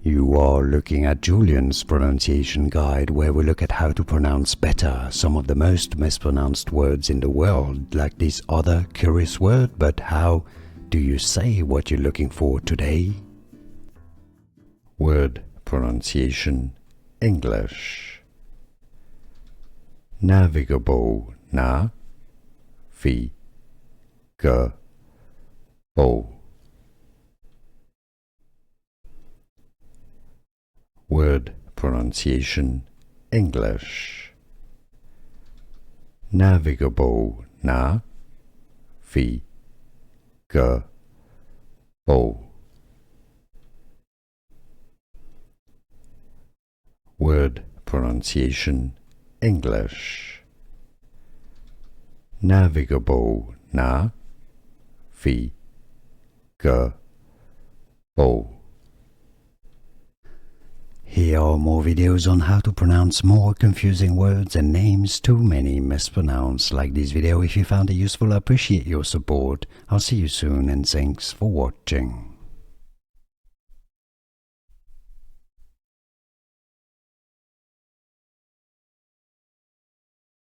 You are looking at Julian's pronunciation guide, where we look at how to pronounce better some of the most mispronounced words in the world, like this other curious word. But how do you say what you're looking for today? Word pronunciation English. Navigable. Na fi ga bo. Word pronunciation English. Navigable. Na fi ga bo. Word pronunciation English. Navigable. Na fi ga bo. Here are more videos on how to pronounce more confusing words and names too many mispronounced. Like this video if you found it useful. I appreciate your support. I'll see you soon and thanks for watching.